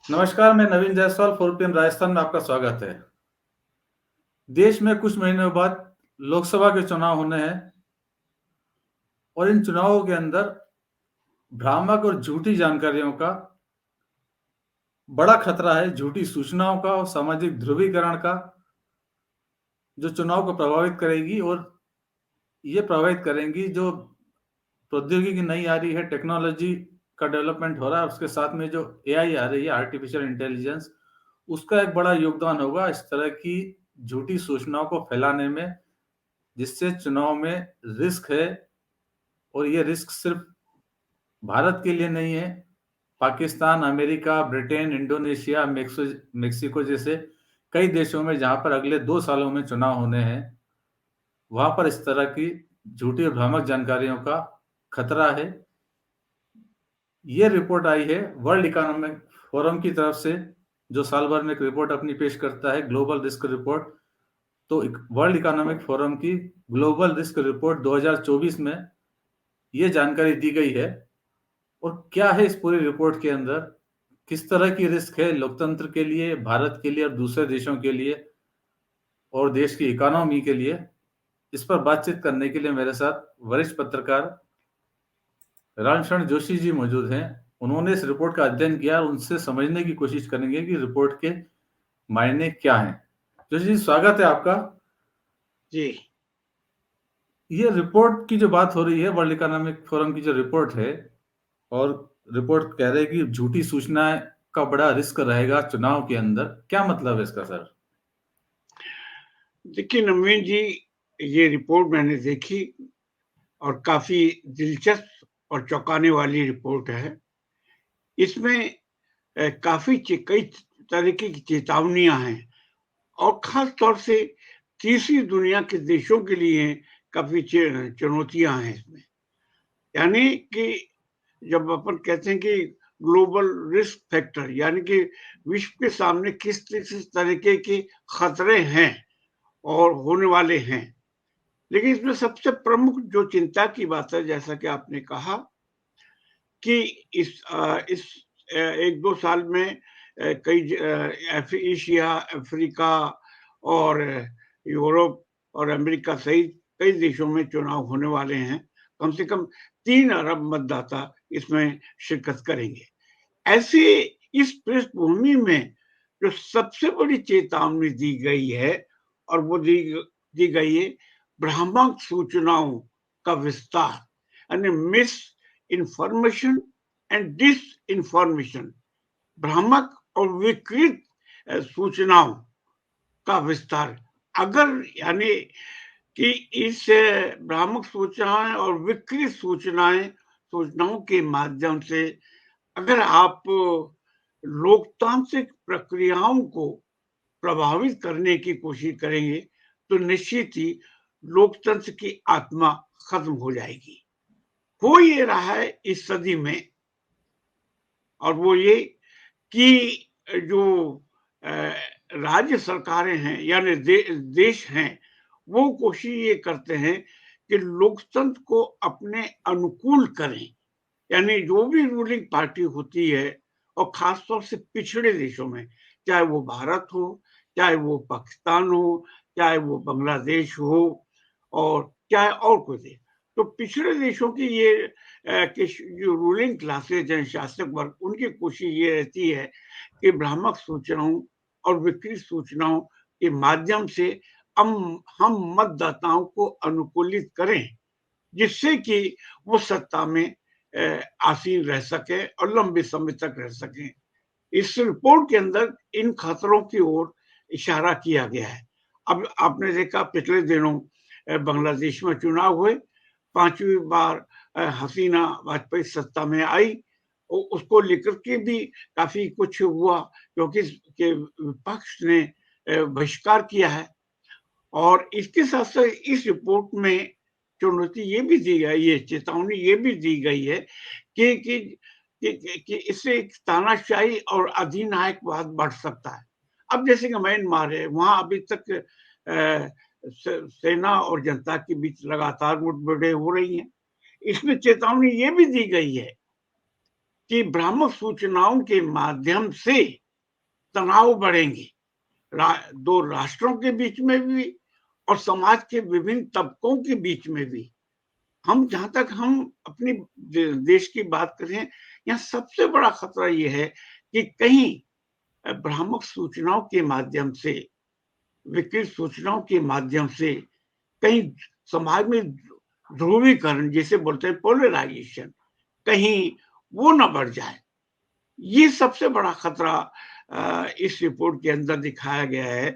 नमस्कार, मैं नवीन जायसवाल, 4PM राजस्थान में आपका स्वागत है। देश में कुछ महीनों बाद लोकसभा के चुनाव होने हैं और इन चुनावों के अंदर भ्रामक और झूठी जानकारियों का बड़ा खतरा है, झूठी सूचनाओं का और सामाजिक ध्रुवीकरण का, जो चुनाव को प्रभावित करेगी और ये प्रभावित करेंगी जो प्रौद्योगिकी नई आ रही है, टेक्नोलॉजी का डेवलपमेंट हो रहा है, उसके साथ में जो एआई आ रही है, आर्टिफिशियल इंटेलिजेंस, उसका एक बड़ा योगदान होगा इस तरह की झूठी सूचनाओं को फैलाने में, जिससे चुनाव में रिस्क है। और ये रिस्क सिर्फ भारत के लिए नहीं है, Pakistan, America, Britain, Indonesia, Mexico जैसे कई देशों में जहां पर अगले 2 सालों में चुनाव होने हैं, वहां पर इस तरह की झूठी और भ्रामक जानकारियों का खतरा है। ये रिपोर्ट आई है वर्ल्ड इकोनॉमिक फोरम की तरफ से, जो साल भर में एक रिपोर्ट अपनी पेश करता है, ग्लोबल रिस्क रिपोर्ट। तो वर्ल्ड इकोनॉमिक फोरम की ग्लोबल रिस्क रिपोर्ट 2024 में ये जानकारी दी गई है। और क्या है इस पूरी रिपोर्ट के अंदर, किस तरह की रिस्क है लोकतंत्र के लिए, भारत के लिए और दूसरे देशों के लिए और देश की इकोनॉमी के लिए, इस पर बातचीत करने के लिए मेरे साथ वरिष्ठ पत्रकार रामशरण जोशी जी मौजूद हैं। उन्होंने इस रिपोर्ट का अध्ययन किया और उनसे समझने की कोशिश करेंगे कि रिपोर्ट के मायने क्या हैं। जोशी जी, स्वागत है आपका। जी। ये रिपोर्ट की जो बात हो रही है, वर्ल्ड इकोनॉमिक फोरम की जो रिपोर्ट है, और रिपोर्ट कह रहे हैं कि झूठी सूचना का बड़ा रिस्क रहेगा चुनाव के अंदर, क्या मतलब है इसका सर? देखिए नवीन जी, ये रिपोर्ट मैंने देखी और काफी दिलचस्प और चौंकाने वाली रिपोर्ट है। इसमें काफी कई तरीके की चेतावनियां हैं और खास तौर से तीसरी दुनिया के देशों के लिए काफी चुनौतियां हैं इसमें। यानी कि जब अपन कहते हैं कि ग्लोबल रिस्क फैक्टर, यानी कि विश्व के सामने किस किस तरीके के खतरे हैं और होने वाले हैं। लेकिन इसमें सबसे प्रमुख जो चिंता की बात है, जैसा कि आपने कहा कि इस 1-2 साल में कई एशिया, अफ्रीका और यूरोप और अमेरिका सहित कई देशों में चुनाव होने वाले हैं। कम से कम 3 अरब मतदाता इसमें शिरकत करेंगे। ऐसे इस पृष्ठभूमि में जो सबसे बड़ी चेतावनी दी गई है और वो दी गई है भ्रामक सूचनाओं का विस्तार, यानी misinformation and disinformation, भ्रामक और विकृत सूचनाओं का विस्तार। अगर यानी कि इस भ्रामक सूचनाएं और विकृत सूचनाओं के माध्यम से अगर आप लोकतांत्रिक प्रक्रियाओं को प्रभावित करने की कोशिश करेंगे तो निश्चित ही लोकतंत्र की आत्मा खत्म हो जाएगी। हो ये रहा है इस सदी में, और वो ये कि जो राज्य सरकारें हैं यानी देश हैं, वो कोशिश ये करते हैं कि लोकतंत्र को अपने अनुकूल करें। यानी जो भी रूलिंग पार्टी होती है, और खासतौर से पिछड़े देशों में, चाहे वो भारत हो, चाहे वो पाकिस्तान हो, चाहे वो बांग्लादेश हो, और चाहे और कोई देश, तो पिछड़े देशों की ये जो रूलिंग क्लासेज हैं, शासक वर्ग, उनकी कोशिश ये रहती है कि भ्रामक सूचनाओं और विकृत सूचनाओं के माध्यम से हम मतदाताओं को अनुकूलित करें, जिससे कि वो सत्ता में आसीन रह सके और लंबे समय तक रह सके। इस रिपोर्ट के अंदर इन खतरों की ओर इशारा किया गया है। अब आपने देखा पिछले दिनों बांग्लादेश में चुनाव हुए, 5वीं बार हसीना वाजपेयी सत्ता में आई, उसको लेकर के भी काफी कुछ हुआ क्योंकि विपक्ष ने बहिष्कार किया है। और इसके साथ साथ इस रिपोर्ट में चुनौती ये भी दी गई, ये चेतावनी ये भी दी गई है कि कि इससे एक तानाशाही और अधिनायकवाद बढ़ सकता है। अब जैसे कि म्यांमार है, वहां अभी तक सेना और जनता के बीच लगातार मुठभेड़ें हो रही हैं। इसमें चेतावनी ये भी दी गई है कि भ्रामक सूचनाओं के माध्यम से तनाव बढ़ेंगे, दो राष्ट्रों के बीच में भी और समाज के विभिन्न तबकों के बीच में भी। हम जहां तक हम अपनी देश की बात करें, यहाँ सबसे बड़ा खतरा ये है कि कहीं भ्रामक सूचनाओं के माध्यम से, विकृत सूचनाओं के माध्यम से कहीं समाज में ध्रुवीकरण, जिसे बोलते हैं पोलराइजेशन, कहीं वो ना बढ़ जाए। ये सबसे बड़ा खतरा इस रिपोर्ट के अंदर दिखाया गया है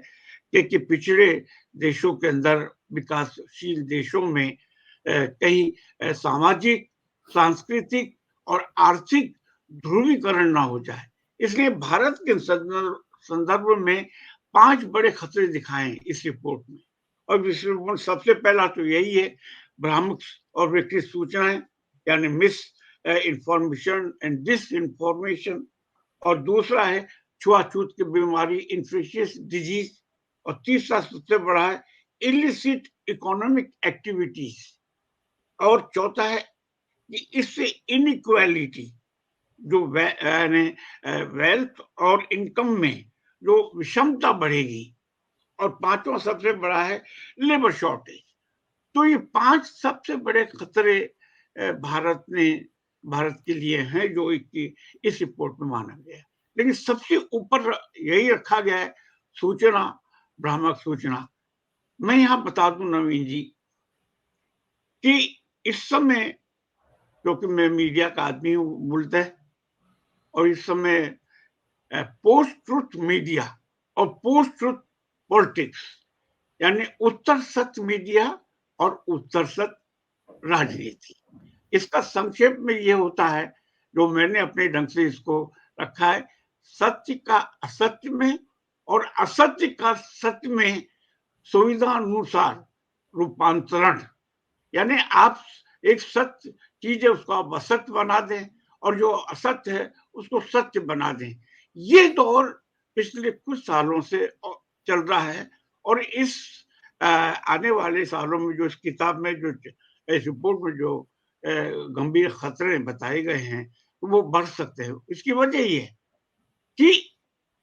कि पिछड़े देशों के अंदर, विकासशील देशों में कहीं सामाजिक, सांस्कृतिक और आर्थिक ध्रुवीकरण ना हो जाए। इसलिए भारत के संदर्भ में 5 बड़े खतरे दिखाए इस रिपोर्ट में। और इस रिपोर्ट में सबसे पहला तो यही है, भ्रामक और विकृत सूचनाएं, यानी misinformation and disinformation. और दूसरा है छुआछूत की बीमारी, इन्फेक्शियस डिजीज। और तीसरा सबसे बड़ा है इलिसिट इकोनॉमिक एक्टिविटीज। और चौथा है कि इससे इनइक्वालिटी, जो वेल्थ और इनकम में जो विषमता बढ़ेगी। और पांचवा सबसे बड़ा है लेबर शॉर्टेज। तो ये 5 सबसे बड़े खतरे भारत के लिए हैं, जो इस रिपोर्ट में माना गया है। लेकिन सबसे ऊपर यही रखा गया है, सूचना, भ्रामक सूचना। मैं यहाँ बता दूं नवीन जी कि इस समय, क्योंकि मैं मीडिया का आदमी हूँ मूलतः, और इस समय पोस्ट ट्रुथ मीडिया और पोस्ट ट्रुथ पॉलिटिक्स, यानी उत्तर सत्य मीडिया और उत्तर सत्य राजनीति, इसका संक्षेप में ये होता है, जो मैंने अपने ढंग से इसको रखा है, सत्य का असत्य में और असत्य का सत्य में सुविधा अनुसार रूपांतरण। यानी आप एक सत्य चीज है उसको आप असत्य बना दें, और जो असत्य है उसको सत्य बना दें। ये दौर पिछले कुछ सालों से चल रहा है। और इस आने वाले सालों में जो इस किताब में, जो इस रिपोर्ट में जो गंभीर खतरे बताए गए हैं, वो बढ़ सकते हैं। इसकी वजह ये है कि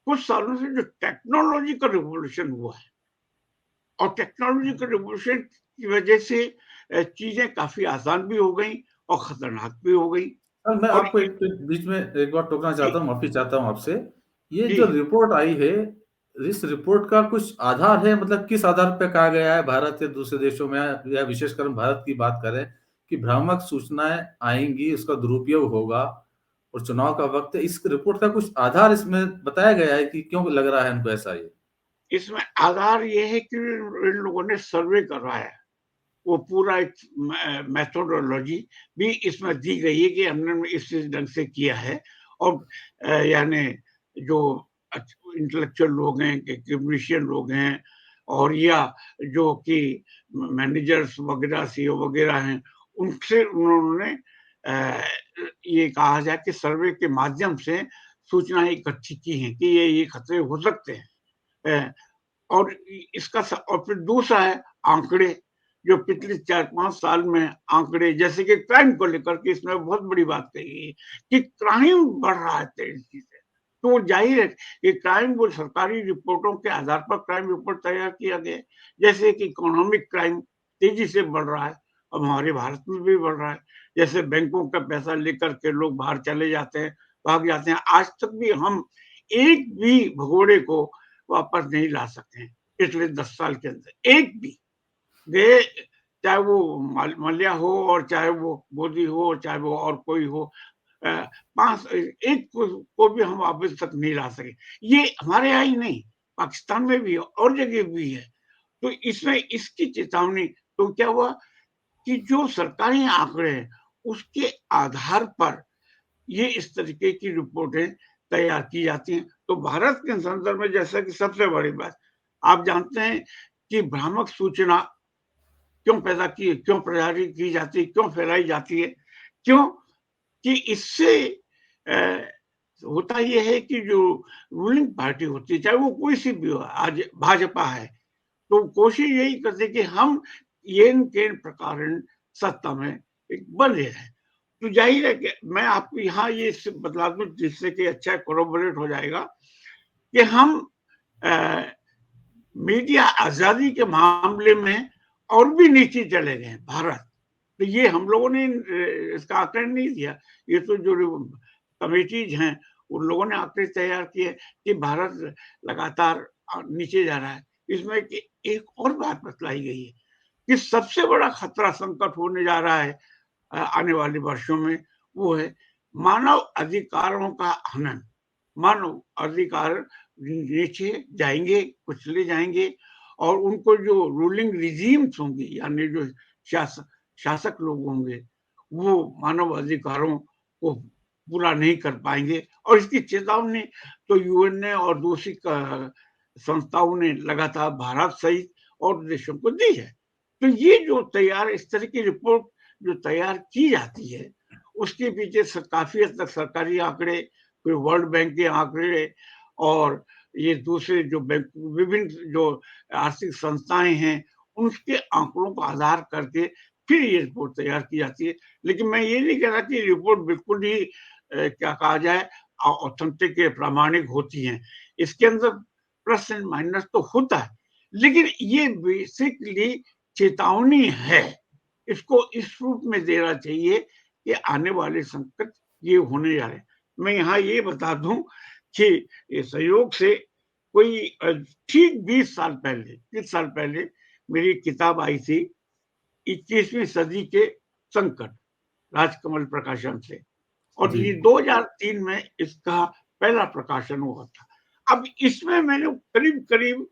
कुछ सालों से जो टेक्नोलॉजी का रिवॉल्यूशन हुआ है, और टेक्नोलॉजी का रिवॉल्यूशन की वजह से चीजें काफी आसान भी हो गई और खतरनाक भी हो गई। सर, मैं और आपको एक बीच में एक बार टोकना चाहता हूँ, माफी चाहता हूँ आपसे। ये जी जो रिपोर्ट आई है, इस रिपोर्ट का कुछ आधार है? मतलब किस आधार पे कहा गया है, भारत या दूसरे देशों में, या विशेषकर हम भारत की बात करें, कि भ्रामक सूचनाएं आएंगी, उसका दुरुपयोग होगा और चुनाव का वक्त है? इस रिपोर्ट का कुछ आधार इसमें बताया गया है कि क्यों लग रहा है हमको ऐसा? ये इसमें आधार ये है कि इन लोगों ने सर्वे करवाया है, वो पूरा एक मेथोडोलॉजी भी इसमें दी गई है कि हमने इस ढंग से किया है। और यानी जो इंटेलेक्चुअल लोग हैं, क्लिनिशियन लोग हैं, और या जो कि मैनेजर्स वगैरह, सीईओ वगैरह हैं, उनसे उन्होंने ये कहा जाए कि सर्वे के माध्यम से सूचनाएं इकट्ठी की हैं कि ये खतरे हो सकते हैं। और इसका और फिर दूसरा है आंकड़े, जो पिछले 4-5 साल में आंकड़े, जैसे कि क्राइम को लेकर के इसमें बहुत बड़ी बात कही है कि क्राइम बढ़ रहा है तेजी से। तो जाहिर है कि क्राइम, वो सरकारी रिपोर्टों के आधार पर क्राइम रिपोर्ट तैयार किया गया, जैसे कि इकोनॉमिक क्राइम तेजी से बढ़ रहा है, अब हमारे भारत में भी बढ़ रहा है। जैसे बैंकों का पैसा लेकर के लोग बाहर चले जाते हैं, भाग जाते हैं। आज तक भी हम एक भी भगोड़े को वापस नहीं ला सकते हैं पिछले 10 साल के अंदर, एक भी गए, चाहे वो मल्ल्या हो, और चाहे वो मोदी हो, चाहे वो और कोई हो, पांच एक को भी हम वापस तक नहीं ला सके। ये हमारे यहाँ ही नहीं, पाकिस्तान में भी है और जगह भी है। तो इसमें इसकी चेतावनी। तो क्या हुआ कि जो सरकारी आंकड़े हैं उसके आधार पर ये इस तरीके की रिपोर्टें तैयार की जाती हैं। तो भारत के संदर्भ में, जैसा कि सबसे बड़ी बात, आप जानते हैं कि भ्रामक सूचना क्यों पैदा की, क्यों प्रचारित की जाती है, क्यों फैलाई जाती है? क्यों कि इससे होता यह है कि जो रूलिंग पार्टी होती है, चाहे वो कोई सी भी हो, आज भाजपा है, तो कोशिश यही करते कि हम येन केन प्रकार सत्ता में बने रहे। तो जाहिर है कि मैं आपको यहाँ ये बतला दूं जिससे कि अच्छा कोरोबोरेट हो जाएगा कि हम मीडिया आजादी के मामले में और भी नीचे चले गए भारत। तो ये हम लोगों ने इसका आकलन नहीं दिया। ये तो जो कमिटीज हैं उन लोगों ने आंकड़े तैयार किए कि भारत लगातार नीचे जा रहा है। इसमें कि एक और बात बतलाई गई है कि सबसे बड़ा खतरा संकट होने जा रहा है आने वाले वर्षों में, वो है मानव अधिकारों का हनन। मानव अधिकार नीचे जाएंगे, कुचले जाएंगे और उनको जो रूलिंग रिजीम्स होंगे यानी जो शासक लोग होंगे वो मानव अधिकारों को पूरा नहीं कर पाएंगे। और इसकी चेतावनी तो यूएन ने और दूसरी संस्थाओं ने लगातार भारत सहित और देशों को दी है। तो ये जो तैयार इस तरह की रिपोर्ट जो तैयार की जाती है उसके पीछे काफी हद तक सरकारी आंकड़े, फिर वर्ल्ड बैंक के आंकड़े और ये दूसरे जो विभिन्न जो आर्थिक संस्थाएं हैं उनके आंकड़ों को आधार करके फिर ये रिपोर्ट तैयार की जाती है। लेकिन मैं ये नहीं कह रहा कि रिपोर्ट बिल्कुल ही क्या कहा जाए ऑथेंटिक प्रामाणिक होती है। इसके अंदर प्लस एंड माइनस तो होता है, लेकिन ये बेसिकली चेतावनी है। इसको इस रूप में देना चाहिए कि आने वाले संकट ये होने जा रहे हैं। मैं यहाँ ये बता दूं कि सहयोग से कोई ठीक 20 साल पहले 30 साल पहले मेरी किताब आई थी 21वीं सदी के संकट, राजकमल प्रकाशन से, और ये 2003 में इसका पहला प्रकाशन हुआ था। अब इसमें मैंने करीब करीब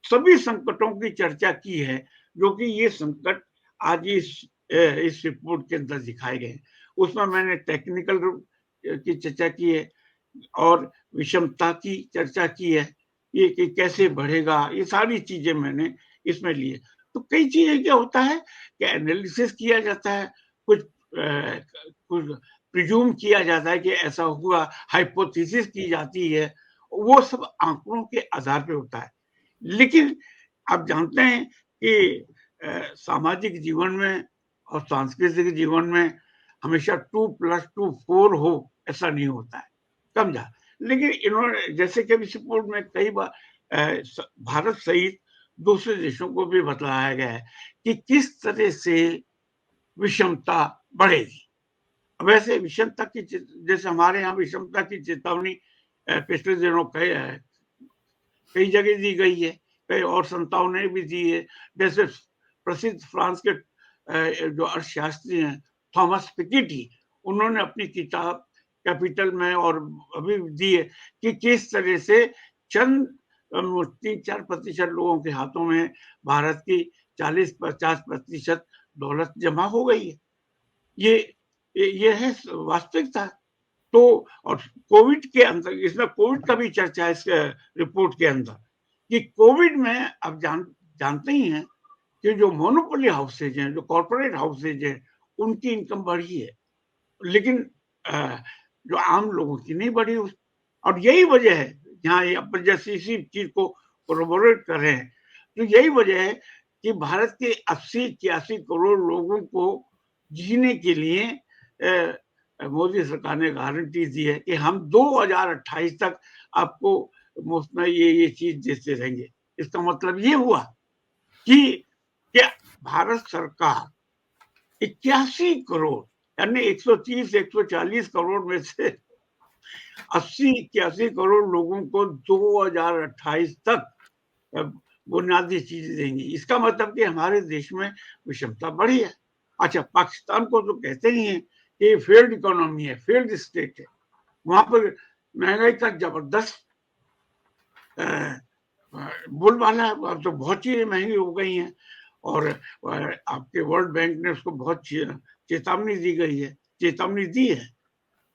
सभी संकटों की चर्चा की है जो कि ये संकट आज इस रिपोर्ट के अंदर दिखाए गए। उसमें मैंने टेक्निकल की चर्चा की है और विषमता की चर्चा की है, ये कि कैसे बढ़ेगा, ये सारी चीजें मैंने इसमें ली है। तो कई चीजें क्या होता है कि एनालिसिस किया जाता है, कुछ कुछ प्रिज्यूम किया जाता है कि ऐसा हुआ, हाइपोथेसिस की जाती है, वो सब आंकड़ों के आधार पे होता है। लेकिन आप जानते हैं कि सामाजिक जीवन में और सांस्कृतिक जीवन में हमेशा 2+2 4 हो ऐसा नहीं होता है, समझा। लेकिन इन्होंने जैसे कि इस रिपोर्ट में कई बार भारत सहित दूसरे देशों को भी बताया गया है कि किस तरह से विषमता बढ़ेगी। वैसे विषमता की जैसे हमारे यहाँ विषमता की चेतावनी पिछले दिनों कई जगह दी गई है, कई और संस्थाओं ने भी दी है। जैसे प्रसिद्ध फ्रांस के जो अर्थशास्त्री हैं थॉमस पिकेटी, उन्होंने अपनी किताब कैपिटल में और अभी दी है कि किस तरह से चंद 3-4% लोगों के हाथों में भारत की 40-50% दौलत जमा हो गई है। ये है वास्तविकता। तो और कोविड के अंदर, इसमें कोविड का भी चर्चा है इस रिपोर्ट के अंदर कि कोविड में अब जानते ही हैं कि जो मोनोपोली हाउसेज हैं, जो कॉर्पोरेट हाउसेज हैं, उनकी इनकम बढ़ी है, लेकिन जो आम लोगों की नहीं बढ़ी। और यही वजह है, यहाँ अपन जैसे इसी चीज को कोरोबोरेट कर रहे हैं, तो यही वजह है कि भारत के 80-81 करोड़ लोगों को जीने के लिए मोदी सरकार ने गारंटी दी है कि हम 2028 तक आपको मुफ्त में ये चीज देते रहेंगे। इसका मतलब ये हुआ कि भारत सरकार 81 करोड़ यानी 130-140 करोड़ में से 80-81 करोड़ लोगों को 2028 तक बुनियादी चीजें देंगी। इसका मतलब कि हमारे देश में विषमता बढ़ी है। अच्छा, पाकिस्तान को तो कहते ही हैं कि फेल्ड इकोनॉमी है, फेल्ड स्टेट है, वहां पर महंगाई का जबरदस्त बोलबाला है। अब तो बहुत चीजें महंगी हो गई हैं और आपके वर्ल्ड बैंक ने उसको बहुत चेतावनी दी है।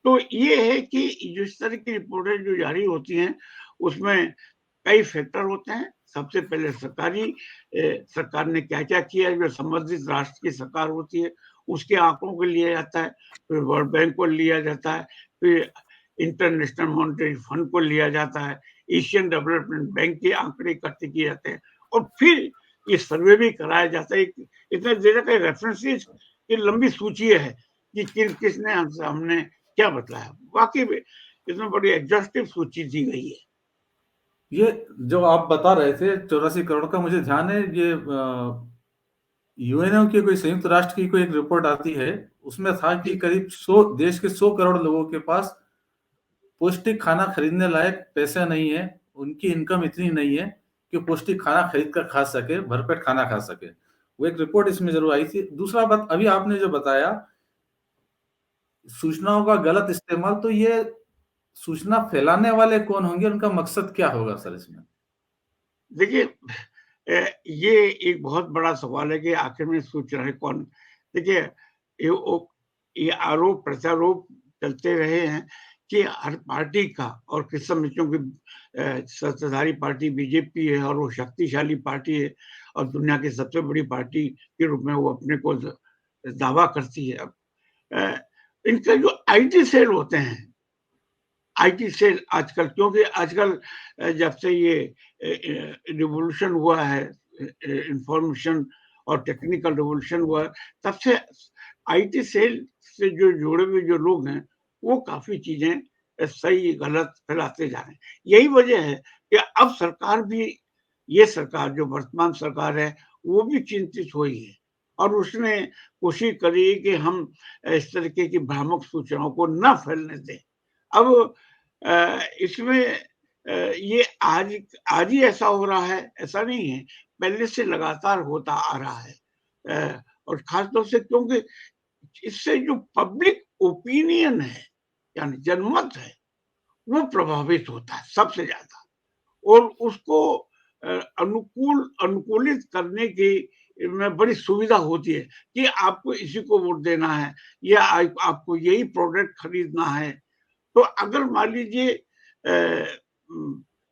तो ये है कि जिस तरह की रिपोर्टें जो जारी होती हैं उसमें कई फैक्टर होते हैं। सबसे पहले सरकार ने क्या क्या किया है, जो संबंधित राष्ट्र की सरकार होती है उसके आंकड़ों को लिया जाता है, फिर वर्ल्ड बैंक को लिया जाता है, फिर इंटरनेशनल मॉनेटरी फंड को लिया जाता है, एशियन डेवलपमेंट बैंक के आंकड़े इकट्ठे किए जाते हैं और फिर ये सर्वे भी कराया जाता है। इतने देर का रेफरेंसेस की लंबी सूची है कि किसने हमने क्या बतलाया। वाकई में इसमें बड़ी एग्जॉस्टिव सूची दी गई है। ये जो आप बता रहे थे 84 करोड़ का, मुझे ध्यान है ये यूएनओ की कोई संयुक्त राष्ट्र की कोई एक रिपोर्ट आती है, उसमें था कि जी करीब 100 देश के 100 करोड़ लोगों के पास पौष्टिक खाना खरीदने लायक पैसा नहीं है, उनकी इनकम इतनी नहीं है कि पौष्टिक खाना खरीद कर खा सके, भरपेट खाना खा सके। वो एक रिपोर्ट इसमें जरूर आई थी। दूसरा बात, अभी आपने जो बताया सूचनाओं का गलत इस्तेमाल, तो ये सूचना फैलाने वाले कौन होंगे, उनका मकसद क्या होगा सर इसमें? देखिए, ये एक बहुत बड़ा सवाल है कि आखिर में सोच रहे कौन। देखिए, ये आरोप प्रत्यारोप चलते रहे हैं कि हर पार्टी का, और किस समझों की सत्ताधारी पार्टी बीजेपी है और वो शक्तिशाली पार्टी है और दुनिया की सबसे बड़ी पार्टी के रूप में वो अपने को दावा करती है। अब इनके जो आईटी सेल होते हैं, आईटी सेल आजकल, क्योंकि आजकल जब से ये रिवॉल्यूशन हुआ है, इंफॉर्मेशन और टेक्निकल रिवॉल्यूशन हुआ है, तब से आईटी सेल से जो जुड़े हुए जो लोग हैं वो काफी चीजें सही गलत फैलाते जा रहे हैं। यही वजह है कि अब सरकार भी, ये सरकार जो वर्तमान सरकार है वो भी चिंतित हुई है और उसने कोशिश करी कि हम इस तरीके की भ्रामक सूचनाओं को न फैलने दें। अब इसमें ये आज ही ऐसा हो रहा है, ऐसा नहीं है, पहले से लगातार होता आ रहा है। और खास तौर से क्योंकि इससे जो पब्लिक ओपिनियन है, यानी जनमत है, वो प्रभावित होता है सबसे ज्यादा। और उसको अनुकूलित करने की में बड़ी सुविधा होती है कि आपको इसी को वोट देना है या आपको यही प्रोडक्ट खरीदना है। तो अगर मान लीजिए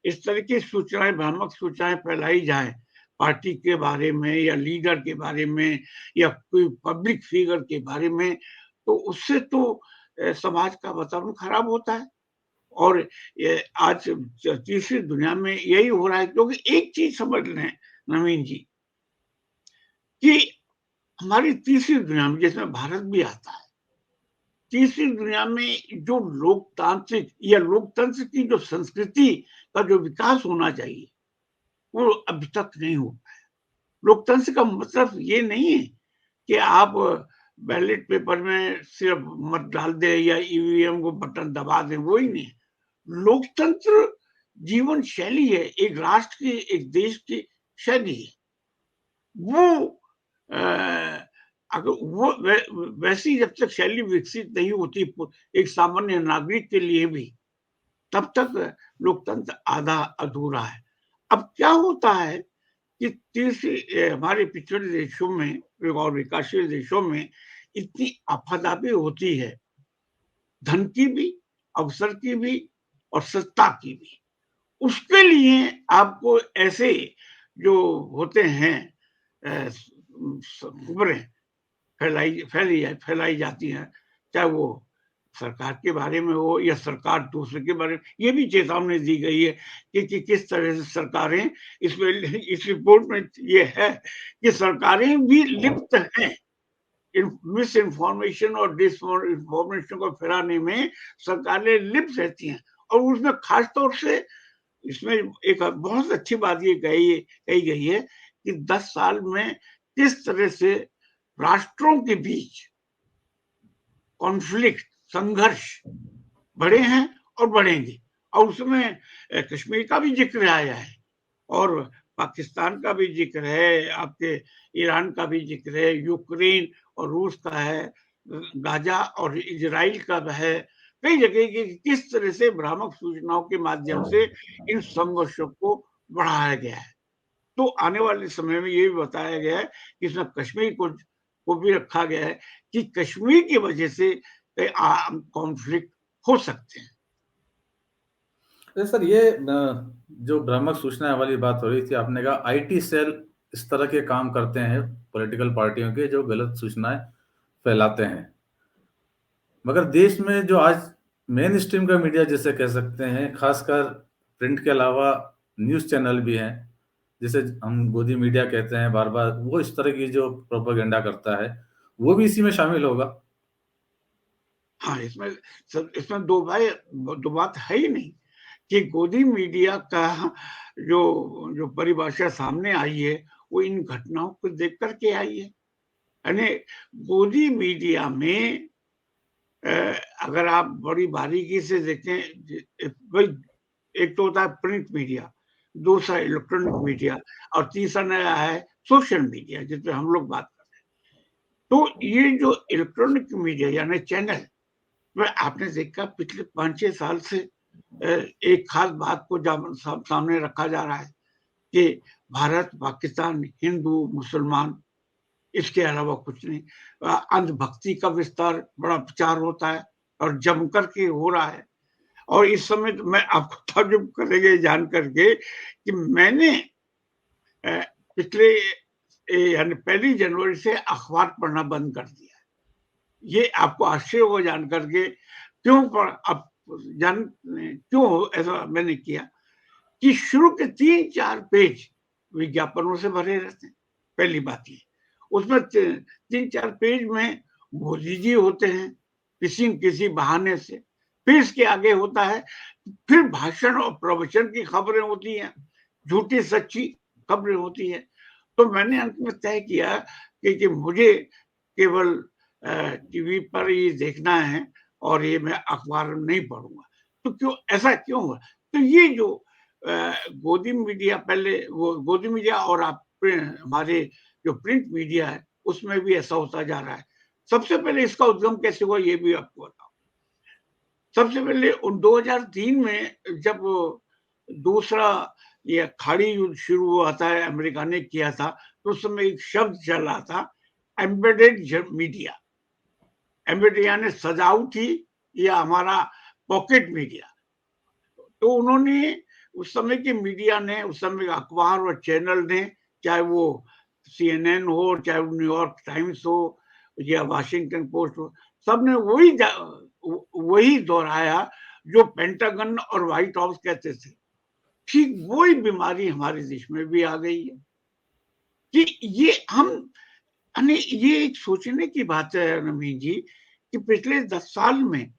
इस तरह की सूचनाएं, भ्रामक सूचनाएं फैलाई जाए पार्टी के बारे में या लीडर के बारे में या कोई पब्लिक फिगर के बारे में, तो उससे तो समाज का वातावरण खराब होता है। और ये आज तीसरी दुनिया में यही हो रहा है, क्योंकि एक चीज समझ लें नवीन जी, कि हमारी तीसरी दुनिया में, जिसमें भारत भी आता है, तीसरी दुनिया में जो लोकतांत्रिक या लोकतंत्र की जो संस्कृति का जो विकास होना चाहिए वो अभी तक नहीं हो पाया। लोकतंत्र का मतलब ये नहीं है कि आप बैलेट पेपर में सिर्फ मत डाल दें या ईवीएम को बटन दबा दें, वो ही नहीं है। लोकतंत्र जीवन शैली है, एक राष्ट्र की, एक देश की शैली है। वो अगर वो वैसी जब तक शैली विकसित नहीं होती एक सामान्य नागरिक के लिए भी, तब तक लोकतंत्र आधा अधूरा है। अब क्या होता है कि तीसरी हमारे पिछड़े देशों में और विकासशील देशों में इतनी आफादाबी होती है, धन की भी, अवसर की भी और सत्ता की भी। उसके लिए आपको ऐसे जो होते हैं खबरें फैलाई जाती हैं, चाहे वो सरकार के बारे में हो या सरकार दूसरे के बारे में। ये भी चेतावनी दी गई है कि किस तरह से सरकारें इसमें, इस रिपोर्ट में ये है कि सरकारें भी लिप्त हैं मिस इन्फॉर्मेशन और डिसइन्फॉर्मेशन को फैलाने में। सरकारें लिप्त रहती हैं और उसमें खास तौर से इसमें एक बहुत अच्छी बात ये कही गई है कि 10 साल में किस तरह से राष्ट्रों के बीच कॉन्फ्लिक्ट, संघर्ष बढ़े हैं और बढ़ेंगे। और उसमें कश्मीर का भी जिक्र आया है और पाकिस्तान का भी जिक्र है, आपके ईरान का भी जिक्र है, यूक्रेन और रूस का है, गाजा और इजराइल का है। कई जगह की किस तरह से भ्रामक सूचनाओं के माध्यम से इन संघर्षों को बढ़ाया गया है। तो आने वाले समय में ये भी बताया गया है कि इसमें कश्मीर को भी रखा गया है कि कश्मीर की वजह से कॉन्फ्लिक्ट हो सकते हैं। तो सर ये जो भ्रामक सूचना वाली बात हो रही थी, आपने कहा आईटी सेल इस तरह के काम करते हैं पॉलिटिकल पार्टियों के, जो गलत सूचनाएं फैलाते हैं। मगर देश में जो आज मेन स्ट्रीम का मीडिया जिसे कह सकते हैं, खासकर प्रिंट के अलावा न्यूज़ चैनल भी हैं, जिसे हम गोदी मीडिया कहते हैं बार बार, वो इस तरह की जो प्रोपेगेंडा करता है, वो भी इसी में शामिल होगा। हाँ, इसमें 2 बात है ही नहीं कि गोदी मीडिया का जो जो परिभाषा सामने आई है, वो इन घटनाओं को देख कर के आई है। यानी गोदी मीडिया में अ, अगर आप बड़ी बारीकी से देखें भाई, एक तो होता है प्रिंट मीडिया, दूसरा इलेक्ट्रॉनिक मीडिया और तीसरा नया है सोशल मीडिया जिस पे हम लोग बात कर रहे हैं। तो ये जो इलेक्ट्रॉनिक मीडिया यानी चैनल में आपने देखा पिछले 5-6 साल से एक खास बात को सामने रखा जा रहा है कि भारत, पाकिस्तान, हिंदू, मुसलमान, इसके अलावा कुछ नहीं। अंधभक्ति का विस्तार बड़ा प्रचार होता है और जम कर के हो रहा है। और इस समय तो मैं आपको ताज्जुब करेंगे जान करके कि मैंने पिछले यानी 1 जनवरी से अखबार पढ़ना बंद कर दिया है। ये आपको आश्चर्य होगा जान करके क्यों ऐसा मैंने किया कि शुरू के 3-4 पेज विज्ञापनों से भरे रहते हैं, पहली बात ये। उसमें 3-4 पेज में मोदी जी होते हैं, किसी बहाने से। फिर इसके आगे होता है, फिर भाषण और प्रवचन की खबरें होती हैं, झूठी-सच्ची खबरें होती हैं। तो मैंने अंत में तय किया कि मुझे केवल टीवी पर ही देखना है और ये मैं अखबार नहीं पढ़ूँगा। तो ऐसा क्यों हुआ? तो ये जो गोदी मीडिया पहले वो गोदी मीडिया और हमारे जो प्रिंट मीडिया है, उसमें भी ऐसा होता जा रहा है। सबसे पहले इसका उद्गम कैसे हुआ ये भी आपको बताऊँ। सबसे पहले 2003 में जब दूसरा ये खाड़ी युद्ध शुरू हुआ था, अमेरिका ने किया था, तो उस समय एक शब्द चला था एम्बेडेड मीडिया। एम्बेडेड यानी सजावटी या हमारा पॉकेट मीडिया। तो उन्होंने उस समय के मीडिया ने, उस समय के अखबार और चैनल ने, चाहे वो सीएनएन हो, चाहे वो न्यूयॉर्क टाइम्स हो या वाशिंगटन पोस्ट हो, सबने वही दोहराया जो पेंटागन और व्हाइट हाउस कहते थे। ठीक वही बीमारी हमारे देश में भी आ गई है कि ये हम यानी ये एक सोचने की बात है नवीन जी कि पिछले 10 साल में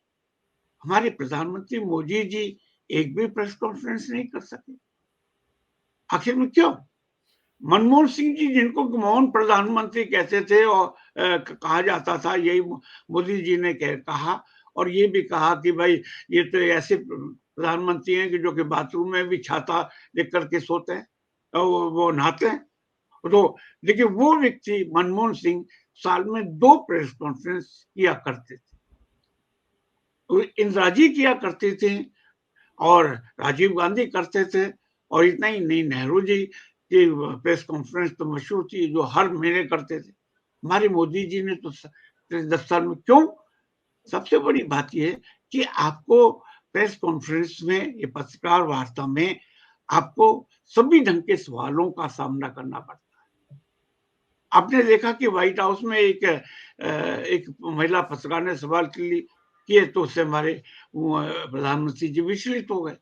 हमारे प्रधानमंत्री मोदी जी एक भी प्रेस कॉन्फ्रेंस नहीं कर सके। आखिर में क्यों? मनमोहन सिंह जी जिनको मौन प्रधानमंत्री कहते थे और कहा जाता था, यही मोदी जी ने कहा और ये भी कहा कि भाई ये तो ऐसे प्रधानमंत्री हैं कि जो कि बाथरूम में भी छाता लेकर करके सोते हैं और वो नहाते हैं। तो देखिए वो व्यक्ति मनमोहन सिंह साल में 2 प्रेस कॉन्फ्रेंस किया करते थे। इंदिरा जी किया करते थे और राजीव गांधी करते थे और इतना ही नहीं, नेहरू जी की प्रेस कॉन्फ्रेंस तो मशहूर थी जो हर महीने करते थे। हमारे मोदी जी ने तो 10 साल में क्यों? सबसे बड़ी बात ये है कि आपको प्रेस कॉन्फ्रेंस में, ये पत्रकार वार्ता में आपको सभी ढंग के सवालों का सामना करना पड़ता है। आपने देखा कि व्हाइट हाउस में एक महिला पत्रकार ने सवाल किए तो उससे हमारे प्रधानमंत्री जी विचलित हो गए।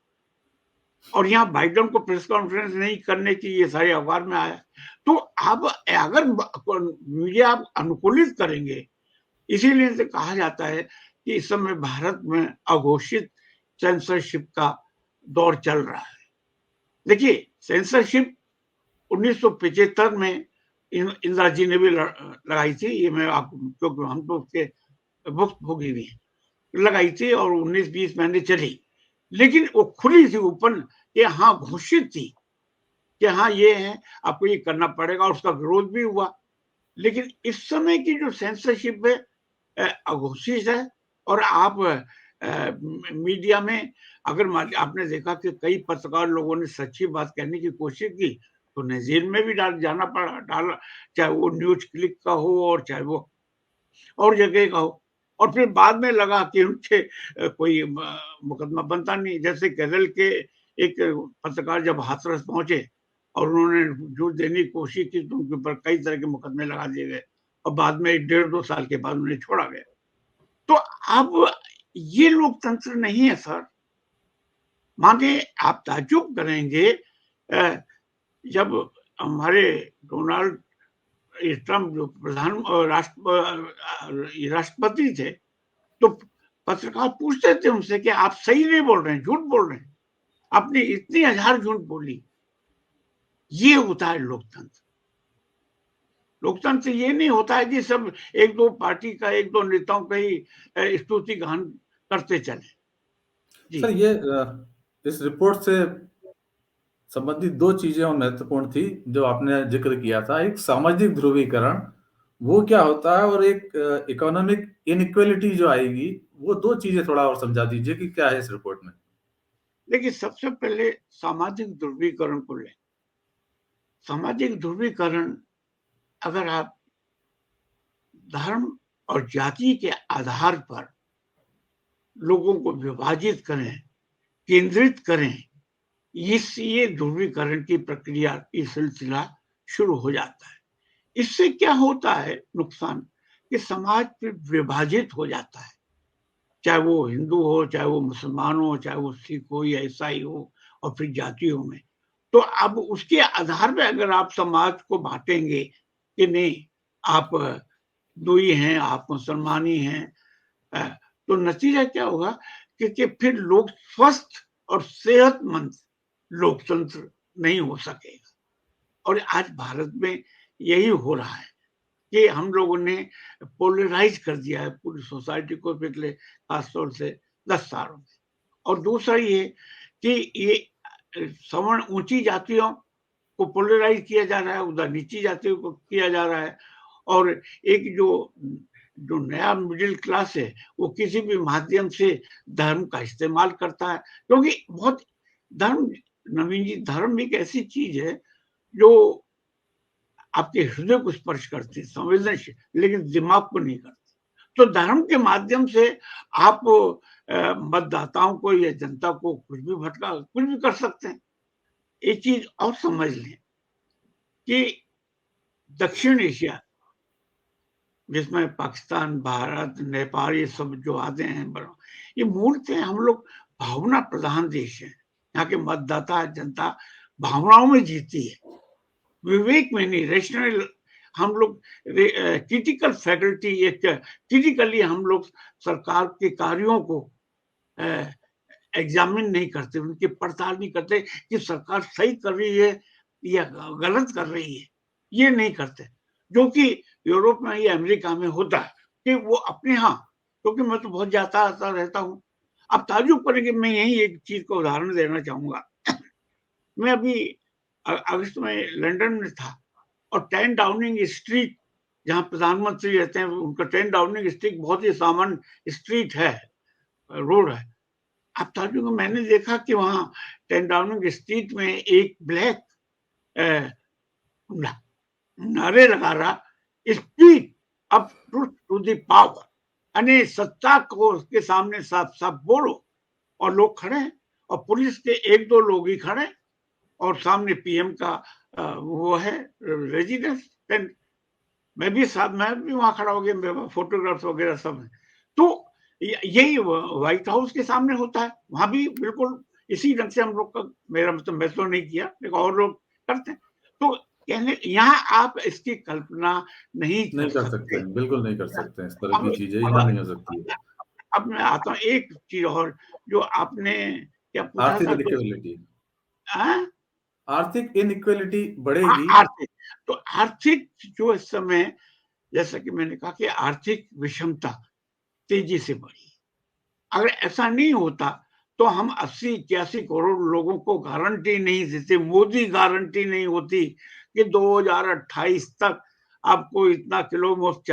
और यहाँ बाइडेन को प्रेस कॉन्फ्रेंस नहीं करने की ये सारे अखबार में आया। तो अब अगर मीडिया आप अनुकूलित करेंगे, इसीलिए से कहा जाता है कि इस समय भारत में अघोषित सेंसरशिप का दौर चल रहा है। देखिए सेंसरशिप 1975 में इंदिरा जी ने भी लगाई थी। ये मैं आपको, क्योंकि हम तो उसके भुक्तभोगी भी हैं, लगाई थी और 19-20 महीने चली। लेकिन वो खुली थी ओपन कि हाँ घोषित थी कि हाँ ये है, आपको ये करना पड़ेगा और उसका विरोध भी हुआ। लेकिन इस समय की जो सेंसरशिप है अघोषित है और आप मीडिया में अगर आपने देखा कि कई पत्रकार लोगों ने सच्ची बात कहने की कोशिश की तो उन्हें जेल में भी जाना डाला, चाहे वो न्यूज क्लिक का हो और चाहे वो और जगह का हो। और फिर बाद में लगा कि उनके कोई मुकदमा बनता नहीं। जैसे केरल के एक पत्रकार जब हाथरस पहुंचे और उन्होंने झूठ देने की कोशिश की तो उनके ऊपर कई तरह के मुकदमे लगा दिए गए और बाद में 1.5-2 साल के बाद उन्हें छोड़ा गया। तो अब ये लोकतंत्र नहीं है सर। माने आप ताज्जुब करेंगे जब हमारे डोनाल्ड ट्रम्प जो राष्ट्रपति थे तो पत्रकार पूछते थे उनसे कि आप सही नहीं बोल रहे हैं, झूठ बोल रहे हैं, आपने इतनी हजार झूठ बोली। ये होता है लोकतंत्र। लोकतंत्र ये नहीं होता है कि सब एक दो पार्टी का, एक दो नेताओं का ही स्तुति गान करते चले। जी। सर ये इस रिपोर्ट से संबंधित दो चीजें और महत्वपूर्ण थी जो आपने जिक्र किया था। एक सामाजिक ध्रुवीकरण, वो क्या होता है, और एक इकोनॉमिक इनइक्वालिटी जो आएगी, वो दो चीजें थोड़ा और समझा दीजिए कि क्या है इस रिपोर्ट में। देखिए, सबसे पहले सामाजिक ध्रुवीकरण को लें। सामाजिक ध्रुवीकरण, अगर आप धर्म और जाति के आधार पर लोगों को विभाजित करें, केंद्रित करें, ये ध्रुवीकरण की प्रक्रिया, ये सिलसिला शुरू हो जाता है। इससे क्या होता है नुकसान, कि समाज फिर विभाजित हो जाता है, चाहे वो हिंदू हो, चाहे वो मुसलमान हो, चाहे वो सिख हो या ईसाई हो, और फिर जातियों में। तो अब उसके आधार पे अगर आप समाज को बांटेंगे कि नहीं, आप हिंदुई हैं, आप मुसलमानी हैं, तो नतीजा क्या होगा कि फिर लोग स्वस्थ और सेहतमंद लोकतंत्र नहीं हो सकेगा। और आज भारत में यही हो रहा है कि हम लोगों ने पोलराइज कर दिया है पूरी सोसाइटी को पिछले खासतौर से 10 सालों में। और दूसरा ये कि ये सवर्ण ऊंची जातियों को पोलराइज किया जा रहा है, उधर नीची जातियों को किया जा रहा है। और एक जो जो नया मिडिल क्लास है, वो किसी भी माध्यम से धर्म का इस्तेमाल करता है, क्योंकि बहुत धर्म, नवीन जी, धर्म एक ऐसी चीज है जो आपके हृदय को स्पर्श करती है, संवेदनशील, लेकिन दिमाग को नहीं करती। तो धर्म के माध्यम से आप मतदाताओं को या जनता को कुछ भी भटका, कुछ भी कर सकते हैं। एक चीज और समझ लें कि दक्षिण एशिया, जिसमें पाकिस्तान, भारत, नेपाल, ये सब जो आते हैं, ये मूलतः हम लोग भावना प्रधान देश हैं। यहाँ के मतदाता, जनता भावनाओं में जीती है, विवेक में नहीं, रेशनल। हम लोग क्रिटिकल फैकल्टी, एक क्रिटिकली हम लोग सरकार के कार्यों को एग्जामिन नहीं करते, उनकी पड़ताल नहीं करते कि सरकार सही कर रही है या गलत कर रही है, ये नहीं करते। जो कि यूरोप में या अमेरिका में होता है कि वो अपने यहाँ, क्योंकि मैं तो बहुत जाता आता रहता हूँ। अब ताजुब करेंगे, मैं यही एक चीज का उदाहरण देना चाहूंगा। मैं अभी अगस्त में लंदन में था, और 10 डाउनिंग स्ट्रीट, जहाँ प्रधानमंत्री रहते हैं, उनका 10 डाउनिंग स्ट्रीट बहुत ही सामान्य स्ट्रीट है, रोड है। अब ताजुब, मैंने देखा कि वहाँ 10 डाउनिंग स्ट्रीट में एक ब्लैक नारे लगा रहा, speak up truth to the power, यानी सत्ता को उसके सामने साफ साफ बोलो। और लोग खड़े हैं, और पुलिस के एक दो लोग ही खड़े, और सामने पीएम का वो है रेजिडेंस। मैं भी वहां खड़ा हो गया, फोटोग्राफ्स वगैरह सब है। तो यही व्हाइट हाउस के सामने होता है, वहां भी बिल्कुल इसी ढंग से हम लोग का, मेरा मतलब मैं तो नहीं किया, लेकिन और लोग करते हैं। तो कहने, यहाँ आप इसकी कल्पना नहीं कर नहीं कर सकते सकते। हैं, बिल्कुल नहीं कर सकते हैं, इस तरह अब की चीजें यहाँ नहीं हो सकती है। अब मैं आता हूँ एक चीज और, जो आपने क्या पूछा आर्थिक था, तो इनइक्वालिटी, हाँ? आर्थिक इनइक्वालिटी बढ़ेगी। आर्थिक, तो आर्थिक जो इस समय, जैसा कि मैंने कहा कि आर्थिक विषमता तेजी से बढ़ी। अगर ऐसा नहीं होता तो हम 80-81 करोड़ लोगों को गारंटी नहीं देते, मोदी गारंटी नहीं होती कि 2028 तक आपको इतना किलो मुफ्त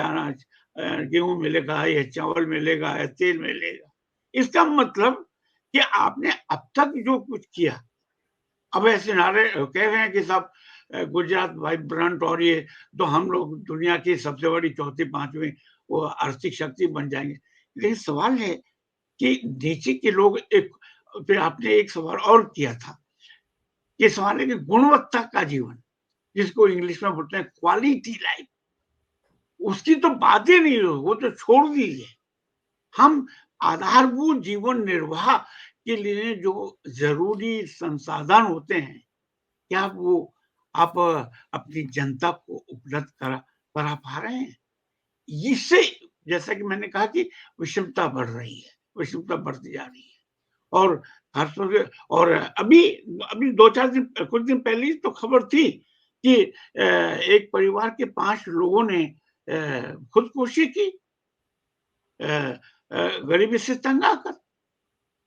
गेहूं मिलेगा, या चावल मिलेगा, या तेल मिलेगा। इसका मतलब कि आपने अब तक जो कुछ किया, अब ऐसे नारे कह रहे हैं कि सब गुजरात वाइब्रेंट, और ये तो हम लोग दुनिया की सबसे बड़ी चौथी पांचवी वो आर्थिक शक्ति बन जाएंगे। लेकिन सवाल है कि नीचे के लोग, एक फिर आपने एक सवाल और किया था, ये सवाल है कि गुणवत्ता का जीवन, जिसको इंग्लिश में बोलते हैं क्वालिटी लाइफ, उसकी तो बात ही नहीं हो, वो तो छोड़ दीजिए। हम आधारभूत जीवन निर्वाह के लिए जो जरूरी संसाधन होते हैं, क्या वो आप अपनी जनता को उपलब्ध करा पा रहे हैं? इससे, जैसा कि मैंने कहा कि विषमता बढ़ रही है। विषमता बढ़ती जा रही है। और खासतौर से और अभी अभी 2-4 दिन कुछ दिन पहले ही तो खबर थी कि एक परिवार के 5 लोगों ने खुदकुशी की गरीबी से तंग आकर।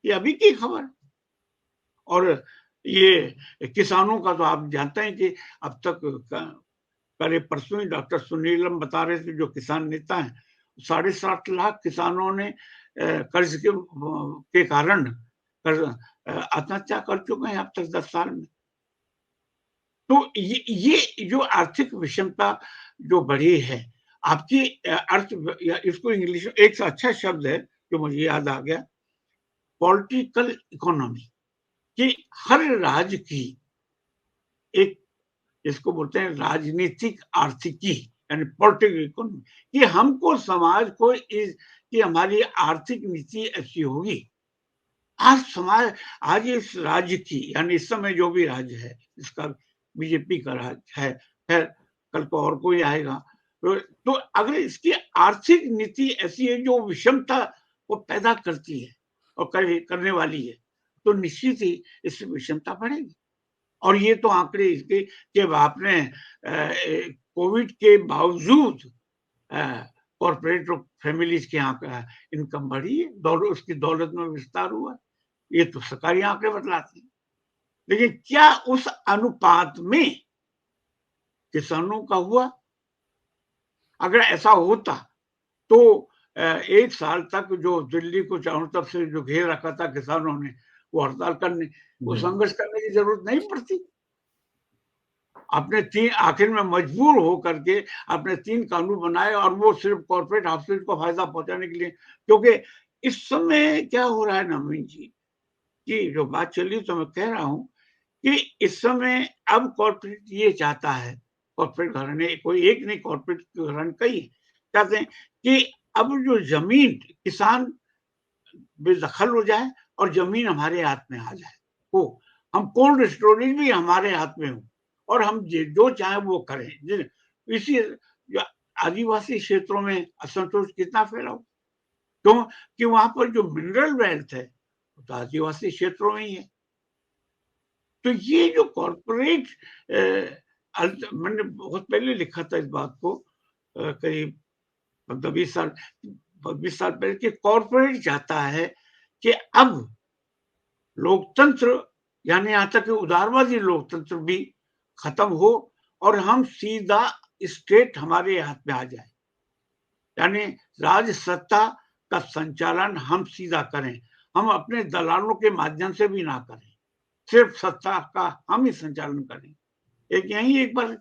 ये अभी की खबर। और ये किसानों का तो आप जानते हैं कि अब तक कल परसों ही डॉक्टर सुनीलम बता रहे थे, जो किसान नेता हैं, 7.5 लाख किसानों ने कर्ज के कारण आत्महत्या कर चुके हैं अब तक 10 साल में। तो ये जो आर्थिक विषमता जो बढ़ी है, आपकी या इसको इंग्लिश में एक अच्छा शब्द है जो मुझे याद आ गया, पॉलिटिकल इकोनॉमी, कि हर राज्य की एक, इसको बोलते हैं राजनीतिक आर्थिकी, यानी पॉलिटिकल इकोनॉमी, कि हमको समाज को कि हमारी आर्थिक नीति ऐसी होगी। आज इस राज्य की, यानी इस समय जो भी राज्य है, इसका बीजेपी का राज्य है, खैर कल को और कोई आएगा, तो अगर इसकी आर्थिक नीति ऐसी है जो विषमता को पैदा करती है और करने वाली है, तो निश्चित ही इससे विषमता बढ़ेगी। और ये तो आंकड़े इसके कि आपने कोविड के बावजूद कॉर्पोरेट और फैमिलीज के यहाँ का इनकम बढ़ी है, उसकी दौलत में विस्तार हुआ, ये तो सरकारी आंकड़े बतलाते हैं। लेकिन क्या उस अनुपात में किसानों का हुआ? अगर ऐसा होता तो 1 साल तक जो दिल्ली को चारों तरफ से जो घेर रखा था किसानों ने, वो हड़ताल करने, वो संघर्ष करने की जरूरत नहीं पड़ती। आपने आखिर में मजबूर हो करके आपने 3 कानून बनाए, और वो सिर्फ कॉर्पोरेट हाउसेज को फायदा पहुंचाने के लिए। क्योंकि इस समय क्या हो रहा है नवीन जी, कि जो बात चली तो मैं कह रहा हूं कि इस समय अब कॉर्पोरेट ये चाहता है, कॉर्पोरेट घराने, कोई एक नहीं, कॉर्पोरेट घराने कई चाहते हैं कि अब जो जमीन किसान बेदखल हो जाए और जमीन हमारे हाथ में आ जाए, हो हम कोल्ड स्टोरेज भी हमारे हाथ में हो, और हम जो चाहे वो करें। इसी आदिवासी क्षेत्रों में असंतोष कितना फैला हो, क्यों कि वहां पर जो मिनरल वेल्थ है तो आदिवासी क्षेत्रों में ही है। तो ये जो कॉर्पोरेट, मैंने बहुत पहले लिखा था इस बात को, करीब 20 साल पहले, कि कॉर्पोरेट चाहता है कि अब लोकतंत्र, यानी यहाँ तक कि उदारवादी लोकतंत्र भी खत्म हो और हम सीधा स्टेट हमारे हाथ में आ जाए, यानी राज सत्ता का संचालन हम सीधा करें, हम अपने दलालों के माध्यम से भी ना करें, सिर्फ सत्ता का हम ही संचालन करें। एक बार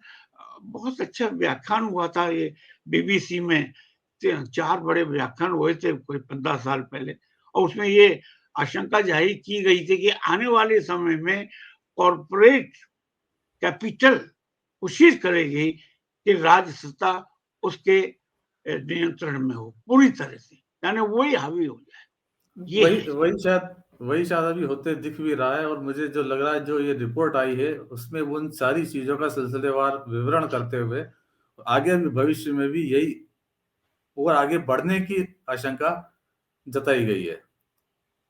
बहुत अच्छा व्याख्यान हुआ था, ये बीबीसी में 4 बड़े व्याख्यान हुए थे कोई 15 साल पहले, और उसमें ये आशंका जाहिर की गई थी कि आने वाले समय में कॉर्पोरेट कैपिटल कोशिश करेगी कि राज सत्ता उसके नियंत्रण में हो पूरी तरह से, यानी वही हावी हो जाए। वही शायद अभी होते दिख भी रहा है। और मुझे जो लग रहा है, जो ये रिपोर्ट आई है उसमें उन सारी चीजों का सिलसिलेवार विवरण करते हुए आगे भी भविष्य में भी यही और आगे बढ़ने की आशंका जताई गई है।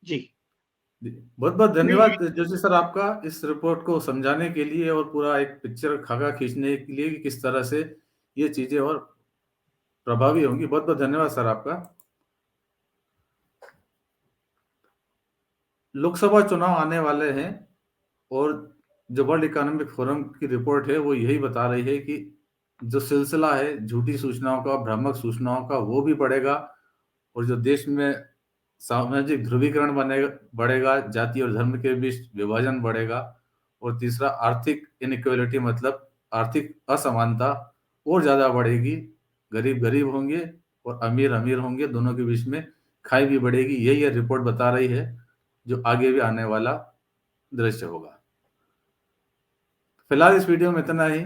जी बहुत बहुत धन्यवाद जोशी सर आपका, इस रिपोर्ट को समझाने के लिए और पूरा एक पिक्चर खाका खींचने के लिए कि किस तरह से ये चीजें और प्रभावी होंगी। बहुत बहुत धन्यवाद सर आपका। लोकसभा चुनाव आने वाले हैं और जो वर्ल्ड इकोनॉमिक फोरम की रिपोर्ट है वो यही बता रही है कि जो सिलसिला है झूठी सूचनाओं का, भ्रामक सूचनाओं का, वो भी बढ़ेगा, और जो देश में सामाजिक ध्रुवीकरण बढ़ेगा, जाति और धर्म के बीच विभाजन बढ़ेगा, और तीसरा आर्थिक इनइक्वालिटी मतलब आर्थिक असमानता और ज्यादा बढ़ेगी। गरीब गरीब होंगे और अमीर अमीर होंगे, दोनों के बीच में खाई भी बढ़ेगी। यही ये रिपोर्ट बता रही है, जो आगे भी आने वाला दृश्य होगा। फिलहाल इस वीडियो में इतना ही,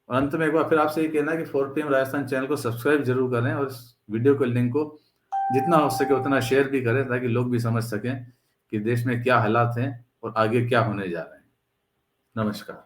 और अंत में एक बार फिर आपसे ये कहना है कि 4PM राजस्थान चैनल को सब्सक्राइब जरूर करें, और इस वीडियो के लिंक को जितना हो सके उतना शेयर भी करें, ताकि लोग भी समझ सकें कि देश में क्या हालात हैं और आगे क्या होने जा रहे हैं। नमस्कार।